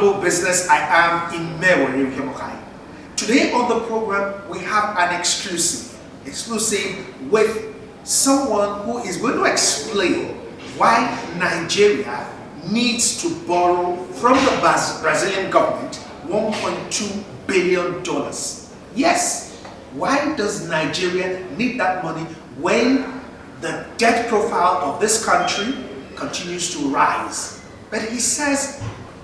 Global Business. I am Imewe Kemokai. Today on the program, we have an exclusive with someone who is going to explain why Nigeria needs to borrow from the Brazilian government $1.2 billion. Yes, why does Nigeria need that money when the debt profile of this country continues to rise? But he says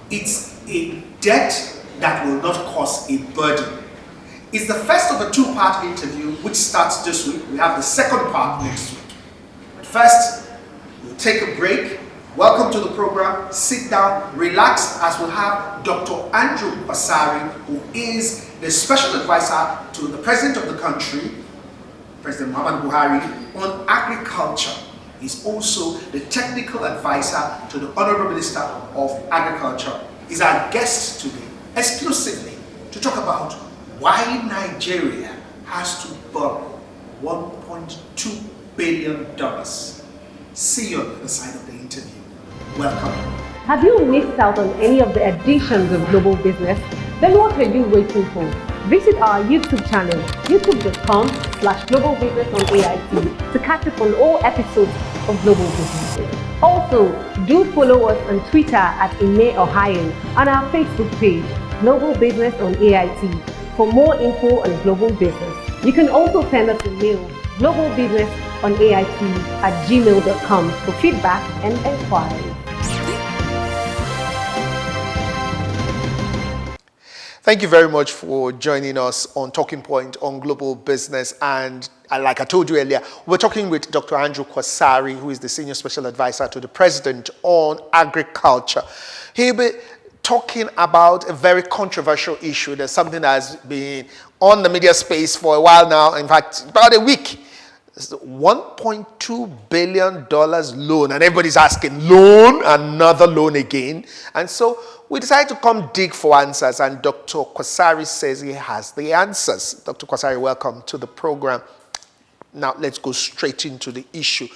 it's a debt that will not cause a burden. It's the first of a two-part interview which starts this week. We have the second part next week. But first, we'll take a break. Welcome to the program. Sit down, relax, as we'll have Dr. Andrew Kwasari, who is the special advisor to the president of the country, President Muhammadu Buhari, on agriculture. He's also the technical advisor to the Honorable Minister of Agriculture. He's our guest today, exclusively, to talk about why Nigeria has to borrow $1.2 billion. See you on the other side of the interview. Welcome. Have you missed out on any of the editions of Global Business? Then what are you waiting for? Visit our YouTube channel, youtube.com/globalbusiness to catch up on all episodes of Global Business. Also, do follow us on Twitter at Ime Ohio and our Facebook page, Global Business on AIT, for more info on Global Business. You can also send us a mail, globalbusinessonait@gmail.com, for feedback and enquiries. Thank you very much for joining us on Talking Point on Global Business. And like I told you earlier, we're talking with Dr. Andrew Kwasari, who is the Senior Special Advisor to the President on Agriculture. He'll be talking about a very controversial issue. There's something that has been on the media space for a while now, in fact, about a week. It's $1.2 billion loan, and everybody's asking, loan, another loan again. And so we decided to come dig for answers, and Dr. Kwasari says he has the answers. Dr. Kwasari, welcome to the program. Now let's go straight into the issue.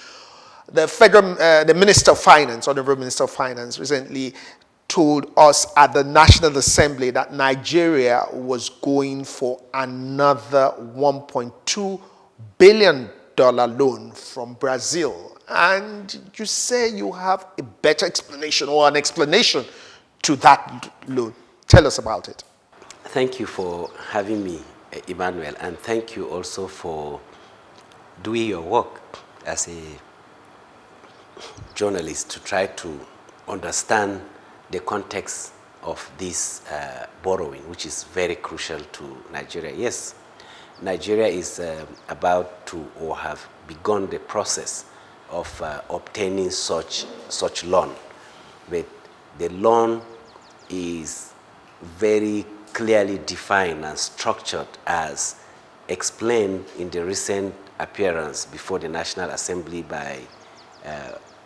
The Minister of Finance, Honorable Minister of Finance, recently told us at the National Assembly that Nigeria was going for another $1.2 billion loan from Brazil. And you say you have a better explanation or an explanation to that loan. Tell us about it. Thank you for having me, Emmanuel, and thank you also for doing your work as a journalist to try to understand the context of this borrowing, which is very crucial to Nigeria. Yes, Nigeria is about to or have begun the process of obtaining such loan, but the loan is very clearly defined and structured as explained in the recent appearance before the National Assembly by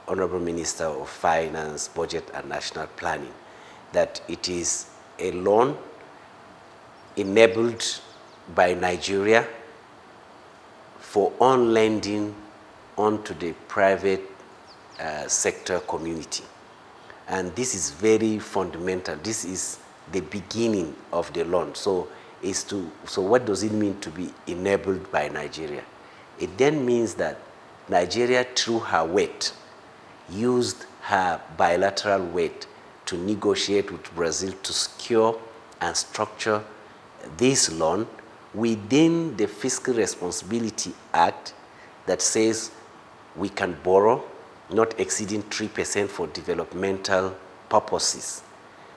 Honorable Minister of Finance, Budget and National Planning, that it is a loan enabled by Nigeria for on-lending onto the private sector community. And this is very fundamental. This is the beginning of the loan. So what does it mean to be enabled by Nigeria? It then means that Nigeria, through her weight, used her bilateral weight to negotiate with Brazil to secure and structure this loan within the Fiscal Responsibility Act that says we can borrow not exceeding 3% for developmental purposes.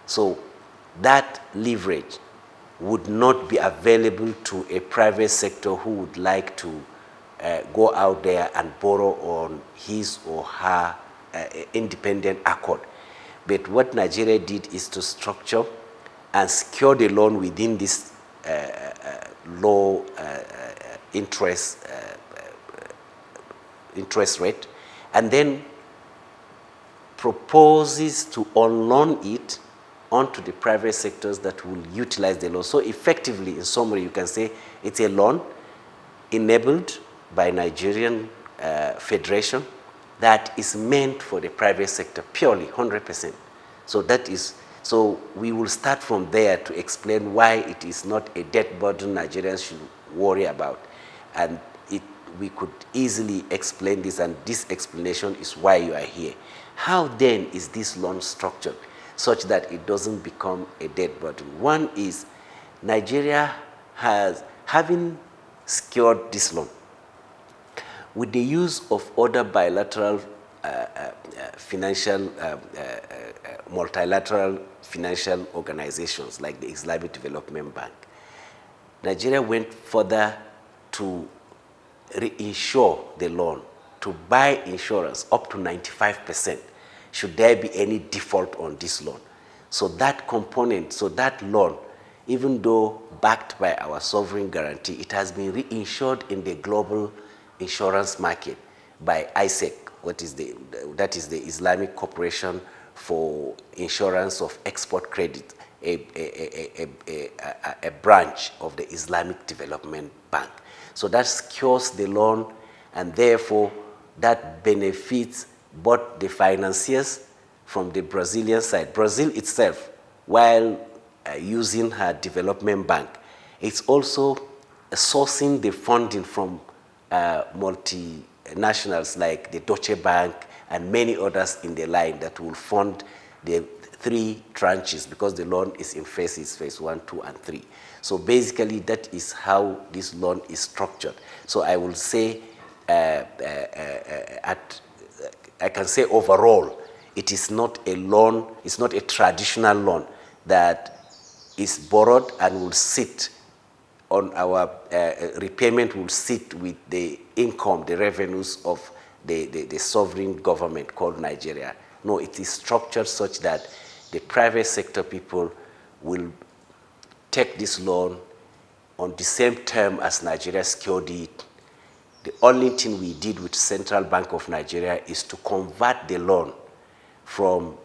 So that leverage would not be available to a private sector who would like to go out there and borrow on his or her independent accord. But what Nigeria did is to structure and secure the loan within this low interest rate, and then proposes to unloan it onto the private sectors that will utilize the loan. So effectively, in summary, you can say it's a loan enabled by Nigerian Federation that is meant for the private sector purely, 100%. So So we will start from there to explain why it is not a debt burden Nigerians should worry about. And we could easily explain this, and this explanation is why you are here. How then is this loan structured such that it doesn't become a debt burden? One is Nigeria having secured this loan with the use of other bilateral multilateral financial organizations like the Islamic Development Bank. Nigeria went further to reinsure the loan, to buy insurance up to 95% should there be any default on this loan. So that component, so that loan, even though backed by our sovereign guarantee, it has been reinsured in the global insurance market by ISEC, that is the Islamic Corporation for Insurance of Export Credit, a branch of the Islamic Development Bank. So that secures the loan, and therefore that benefits both the financiers from the Brazilian side. Brazil itself, while using her development bank, it's also sourcing the funding from multinationals like the Deutsche Bank and many others in the line that will fund the 3 tranches, because the loan is in phases, phase 1, 2, and 3. So basically, that is how this loan is structured. So I will say, I can say overall, it is not a loan, it's not a traditional loan that is borrowed and will sit on our repayment, will sit with the income, the revenues of the sovereign government called Nigeria. No, it is structured such that the private sector people will take this loan on the same term as Nigeria secured it. The only thing we did with Central Bank of Nigeria is to convert the loan from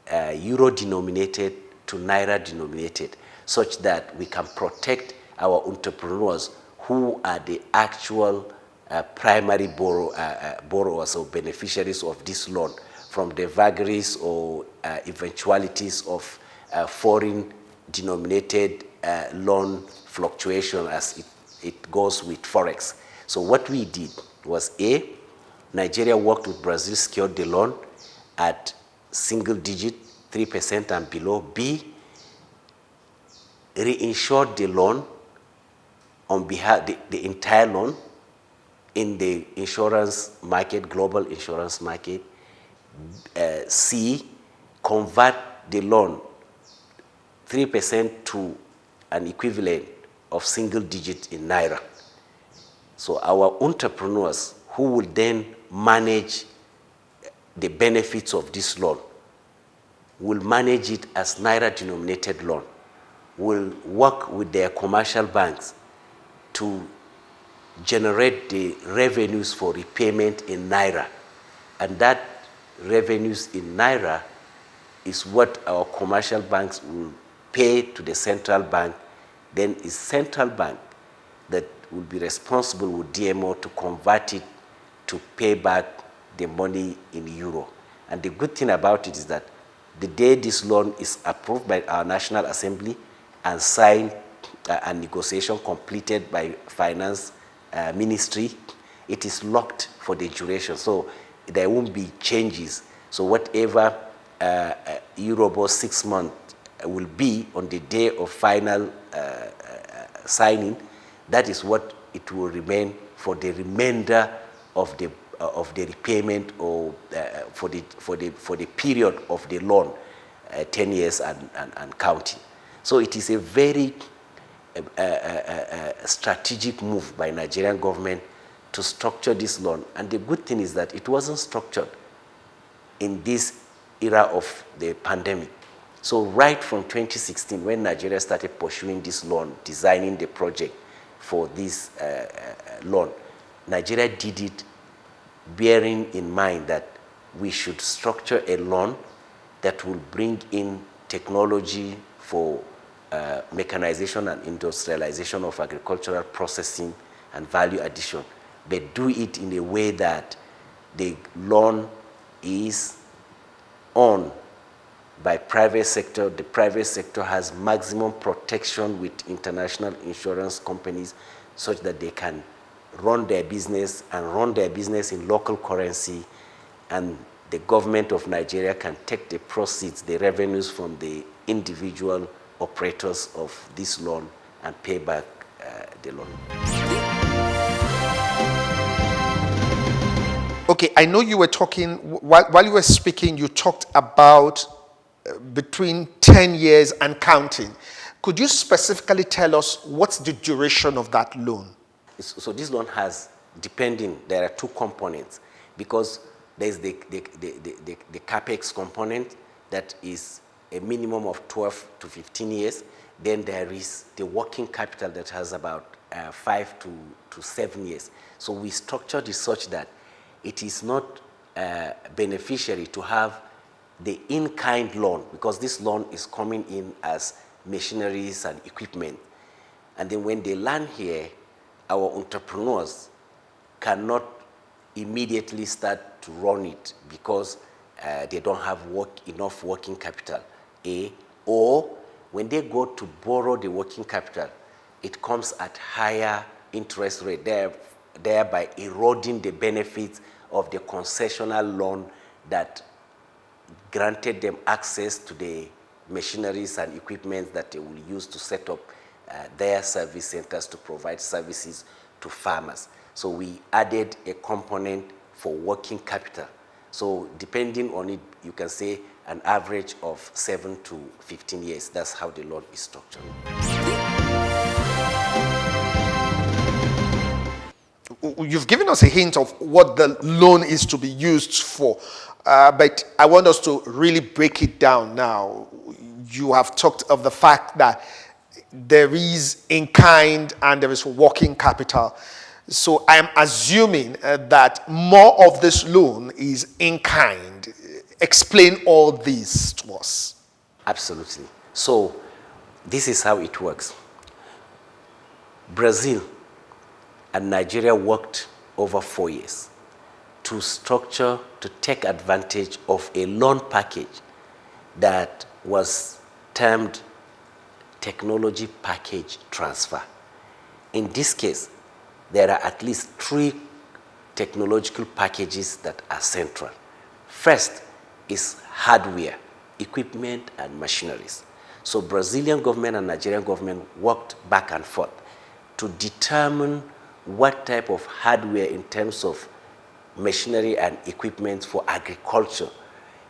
euro-denominated to naira-denominated, such that we can protect our entrepreneurs who are the actual primary borrowers or beneficiaries of this loan from the vagaries or eventualities of foreign denominated loan fluctuation as it goes with Forex. So what we did was A, Nigeria worked with Brazil, secured the loan at single digit, 3% and below. B, reinsured the loan on behalf, the entire loan in the insurance market, global insurance market. C, convert the loan 3% to an equivalent of single digit in naira. So our entrepreneurs who will then manage the benefits of this loan will manage it as naira denominated loan, will work with their commercial banks to generate the revenues for repayment in naira. And that revenues in naira is what our commercial banks will pay to the central bank. Then it's central bank that will be responsible with DMO to convert it to pay back the money in euro. And the good thing about it is that the day this loan is approved by our National Assembly and signed and negotiation completed by Finance Ministry, it is locked for the duration. So there won't be changes. So whatever Eurobond 6 month will be on the day of final signing, that is what it will remain for the remainder of the repayment, or for the period of the loan, 10 years and counting. So it is a very strategic move by Nigerian government to structure this loan. And the good thing is that it wasn't structured in this era of the pandemic. So right from 2016, when Nigeria started pursuing this loan, designing the project for this loan, Nigeria did it bearing in mind that we should structure a loan that will bring in technology for mechanization and industrialization of agricultural processing and value addition, but do it in a way that the loan is on by private sector. The private sector has maximum protection with international insurance companies such that they can run their business in local currency, and the government of Nigeria can take the proceeds, the revenues from the individual operators of this loan and pay back the loan. Okay, I know you were talking, while you were speaking, you talked about between 10 years and counting. Could you specifically tell us what's the duration of that loan? So this loan has, there are two components, because there's the capex component that is a minimum of 12 to 15 years. Then there is the working capital that has about 5 to 7 years. So we structured it such that it is not beneficiary to have the in-kind loan, because this loan is coming in as machineries and equipment. And then when they land here, our entrepreneurs cannot immediately start to run it because they don't have enough working capital, or when they go to borrow the working capital, it comes at higher interest rate, thereby eroding the benefits of the concessional loan that granted them access to the machineries and equipment that they will use to set up their service centers to provide services to farmers. So we added a component for working capital. So depending on it, you can say an average of 7 to 15 years. That's how the loan is structured. You've given us a hint of what the loan is to be used for, but I want us to really break it down now. You have talked of the fact that there is in-kind and there is working capital. So I'm assuming that more of this loan is in-kind. Explain all this to us. Absolutely. So this is how it works. Brazil and Nigeria worked over 4 years to take advantage of a loan package that was termed technology package transfer. In this case, there are at least 3 technological packages that are central. First is hardware, equipment, and machineries. So Brazilian government and Nigerian government worked back and forth to determine what type of hardware in terms of machinery and equipment for agriculture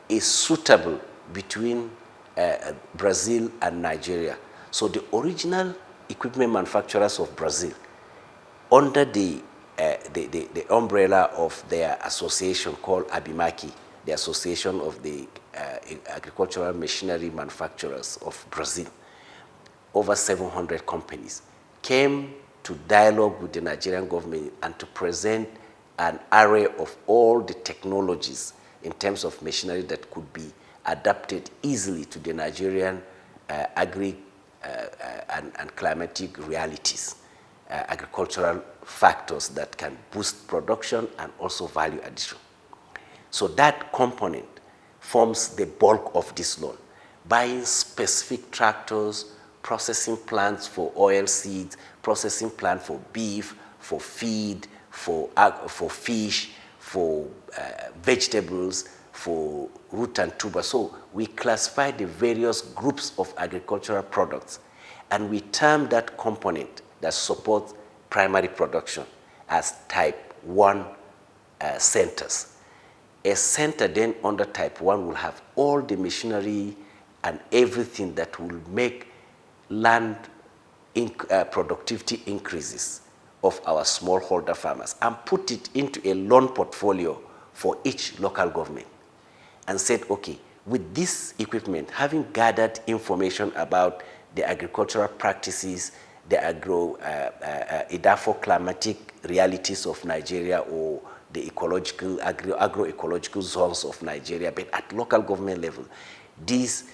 is suitable between Brazil and Nigeria. So the original equipment manufacturers of Brazil, under the umbrella of their association called ABIMAQ, the Association of the Agricultural Machinery Manufacturers of Brazil, over 700 companies, came to dialogue with the Nigerian government and to present an array of all the technologies in terms of machinery that could be adapted easily to the Nigerian and climatic realities, agricultural factors that can boost production and also value addition. So that component forms the bulk of this loan. Buying specific tractors, processing plants for oil seeds, processing plant for beef, for feed, for fish, for vegetables, for root and tuber. So we classify the various groups of agricultural products, and we term that component that supports primary production as type 1 centers. A center then under type 1 will have all the machinery and everything that will make land productivity increases of our smallholder farmers, and put it into a loan portfolio for each local government, and said, okay, with this equipment, having gathered information about the agricultural practices, the edapho-climatic realities of Nigeria, or the ecological, agroecological zones of Nigeria, but at local government level, this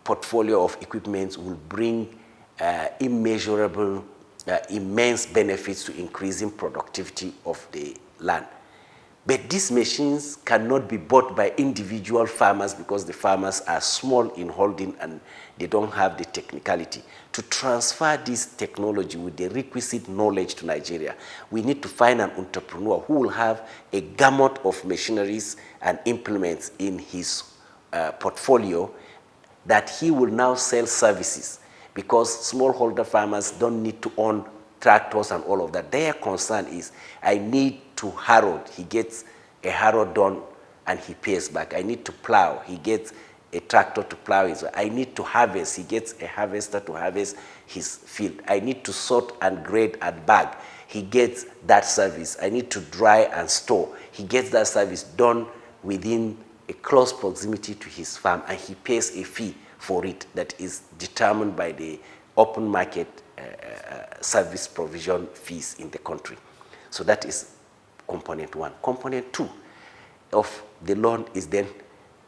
portfolio of equipment will bring immense benefits to increasing productivity of the land. But these machines cannot be bought by individual farmers because the farmers are small in holding and they don't have the technicality. To transfer this technology with the requisite knowledge to Nigeria, we need to find an entrepreneur who will have a gamut of machineries and implements in his portfolio that he will now sell services, because smallholder farmers don't need to own tractors and all of that. Their concern is, I need to harrow, he gets a harrow done and he pays back. I need to plow, he gets a tractor to plow his. I need to harvest, he gets a harvester to harvest his field. I need to sort and grade and bag, he gets that service. I need to dry and store, he gets that service done within a close proximity to his farm, and he pays a fee for it that is determined by the open market service provision fees in the country. So that is component one. Component two of the loan is then,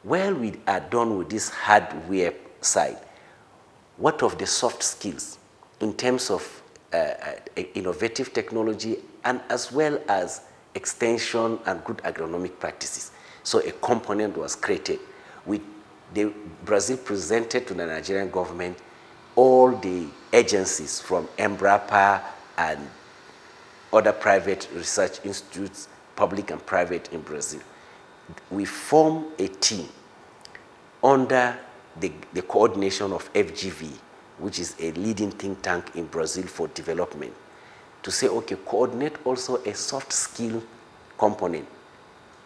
while we are done with this hardware side, what of the soft skills in terms of innovative technology and as well as extension and good agronomic practices? So a component was created. Brazil presented to the Nigerian government all the agencies from Embrapa and other private research institutes, public and private in Brazil. We formed a team under the coordination of FGV, which is a leading think tank in Brazil for development, to say, okay, coordinate also a soft skill component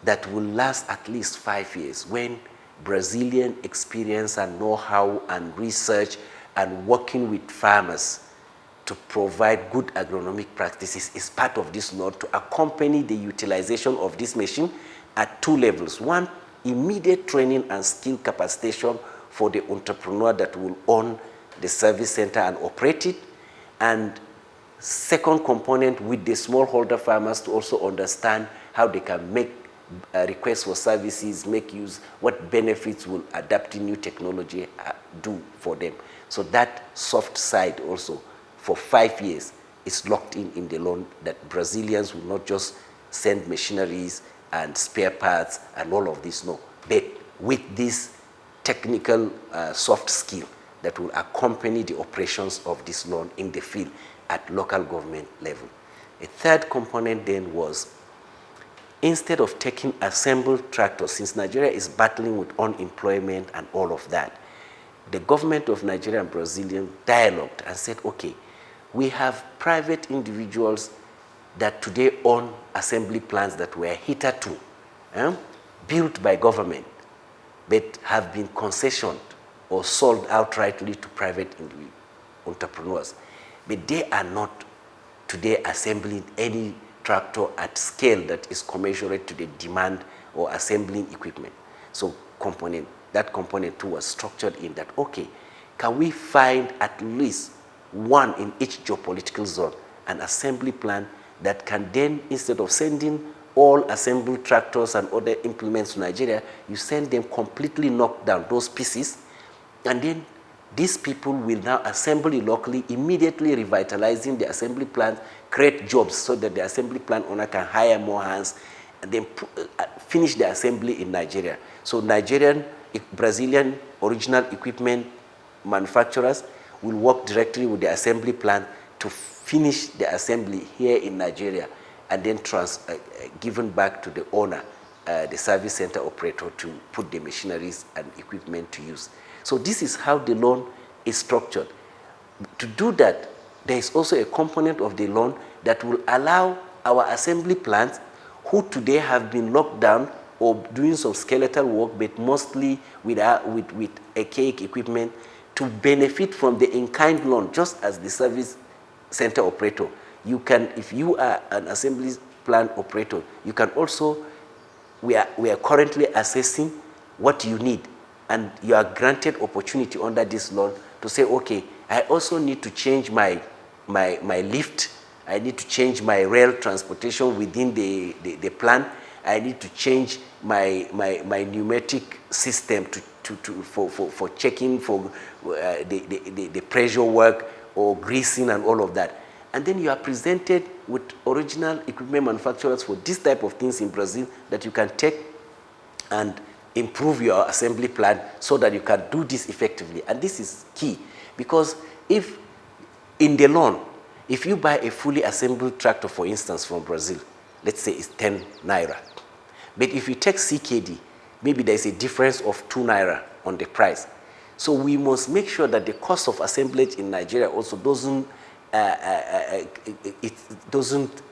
that will last at least 5 years, when Brazilian experience and know-how and research and working with farmers to provide good agronomic practices is part of this note, to accompany the utilization of this machine at two levels. One, immediate training and skill capacitation for the entrepreneur that will own the service center and operate it. And second component, with the smallholder farmers to also understand how they can make requests for services, make use, what benefits will adapting new technology do for them. So that soft side also, for 5 years, is locked in the loan, that Brazilians will not just send machineries and spare parts and all of this, no. But with this technical soft skill that will accompany the operations of this loan in the field at local government level. A third component then was, instead of taking assembled tractors, since Nigeria is battling with unemployment and all of that, the government of Nigeria and Brazilian dialogued and said, okay, we have private individuals that today own assembly plants that were hitherto built by government, but have been concessioned or sold outrightly to private entrepreneurs. But they are not today assembling any tractor at scale that is commensurate to the demand or assembling equipment. So that component two was structured in that, okay, can we find at least one in each geopolitical zone, an assembly plant that can then, instead of sending all assembled tractors and other implements to Nigeria, you send them completely knocked down, those pieces, and then these people will now assemble it locally, immediately revitalizing the assembly plant, create jobs so that the assembly plant owner can hire more hands, and then finish the assembly in Nigeria. So Brazilian original equipment manufacturers will work directly with the assembly plant to finish the assembly here in Nigeria, and then given back to the owner, the service center operator, to put the machineries and equipment to use. So this is how the loan is structured. To do that, there is also a component of the loan that will allow our assembly plants, who today have been locked down or doing some skeletal work, but mostly with archaic equipment, to benefit from the in-kind loan, just as the service center operator. You can, if you are an assembly plant operator, you can also, we are currently assessing what you need, and you are granted opportunity under this loan to say, okay, I also need to change my lift, I need to change my rail transportation within the plant, I need to change my pneumatic system for checking for the pressure work or greasing and all of that. and then you are presented with original equipment manufacturers for this type of things in Brazil that you can take and improve your assembly plan so that you can do this effectively. And this is key, because if in the loan, if you buy a fully assembled tractor, for instance, from Brazil, let's say it's 10 naira. But if you take CKD, maybe there's a difference of 2 naira on the price. So we must make sure that the cost of assemblage in Nigeria also doesn't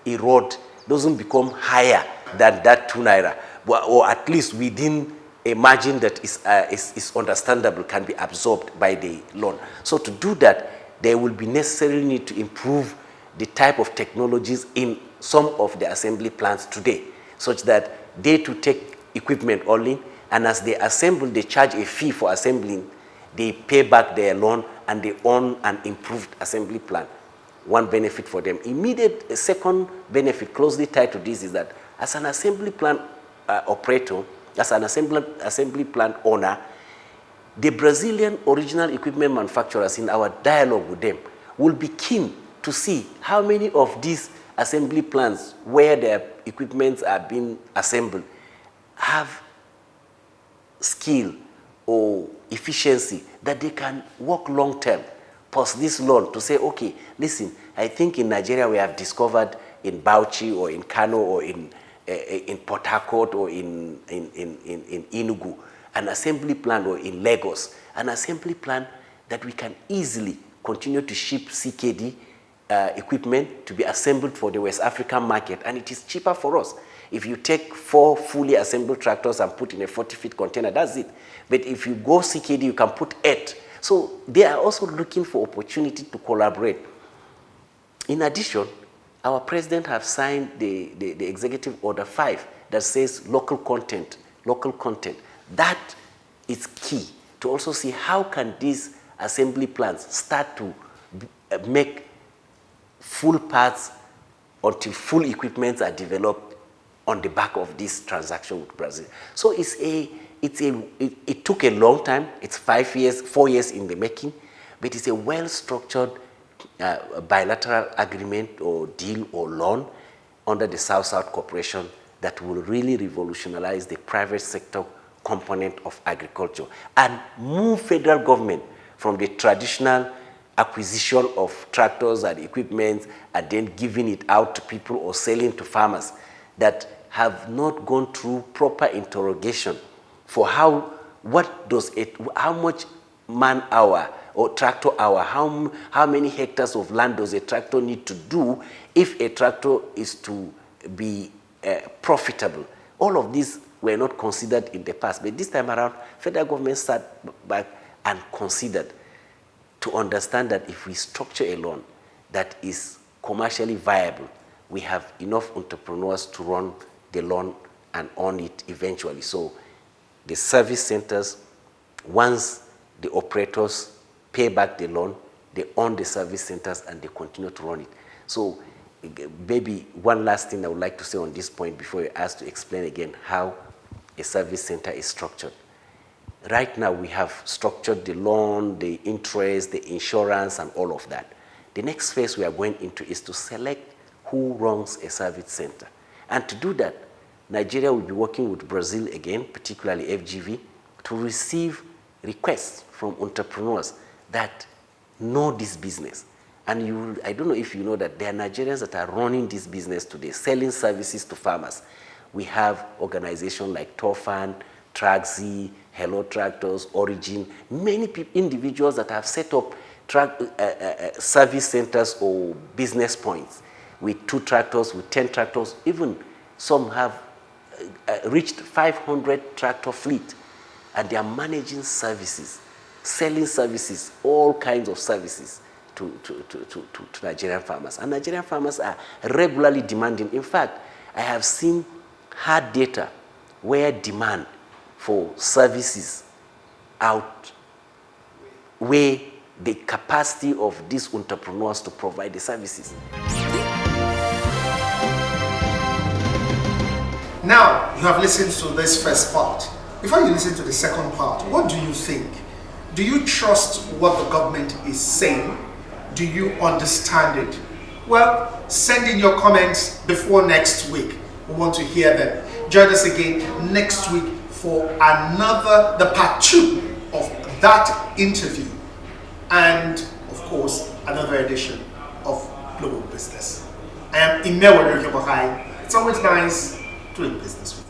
erode, doesn't become higher than that 2 naira, or at least within a margin that is understandable, can be absorbed by the loan. So to do that, there will be necessary need to improve the type of technologies in some of the assembly plants today, such that they to take equipment only, and as they assemble, they charge a fee for assembling, they pay back their loan, and they own an improved assembly plan. One benefit for them. A second benefit closely tied to this is that as an assembly plant operator, as an assembly plant owner, the Brazilian original equipment manufacturers, in our dialogue with them, will be keen to see how many of these assembly plants where their equipments are being assembled have skill or efficiency that they can work long term, post this loan, to say, okay, listen, I think in Nigeria we have discovered in Bauchi or in Kano or in Port Harcourt or in Enugu, an assembly plant, or in Lagos, an assembly plant that we can easily continue to ship CKD equipment to be assembled for the West African market, and it is cheaper for us. If you take 4 fully assembled tractors and put in a 40-feet container, that's it. But if you go CKD, you can put 8. So they are also looking for opportunity to collaborate. In addition, our president has signed the Executive Order 5 that says local content, local content. That is key to also see how can these assembly plants start to make full parts until full equipments are developed on the back of this transaction with Brazil. So it took a long time. It's 4 years in the making, but it's a well-structured bilateral agreement or deal or loan under the South-South Cooperation that will really revolutionize the private sector component of agriculture and move federal government from the traditional acquisition of tractors and equipment and then giving it out to people or selling to farmers that have not gone through proper interrogation for how much man hour or tractor hour, how many hectares of land does a tractor need to do if a tractor is to be profitable. All of these were not considered in the past, but this time around, federal government sat back and considered to understand that if we structure a loan that is commercially viable, we have enough entrepreneurs to run the loan and own it eventually. So the service centers, once the operators pay back the loan, they own the service centers and they continue to run it. So maybe one last thing I would like to say on this point before you ask to explain again how a service center is structured. Right now we have structured the loan, the interest, the insurance, and all of that. The next phase we are going into is to select who runs a service center. And to do that, Nigeria will be working with Brazil again, particularly FGV, to receive requests from entrepreneurs that know this business. And I don't know if you know that there are Nigerians that are running this business today, selling services to farmers. We have organizations like Tofan, Traxi, Hello Tractors, Origin, many individuals that have set up service centers or business points with 2 tractors, with 10 tractors, even some have reached 500 tractor fleet, and they are managing services, selling services, all kinds of services to Nigerian farmers. And Nigerian farmers are regularly demanding. In fact, I have seen hard data where demand for services outweigh the capacity of these entrepreneurs to provide the services. Now, you have listened to this first part. Before you listen to the second part, what do you think? Do you trust what the government is saying? Do you understand it? Well, send in your comments before next week. We want to hear them. Join us again next week for the part 2 of that interview, and of course another edition of Global Business. I am Imewa Yohai. It's always nice doing business with you.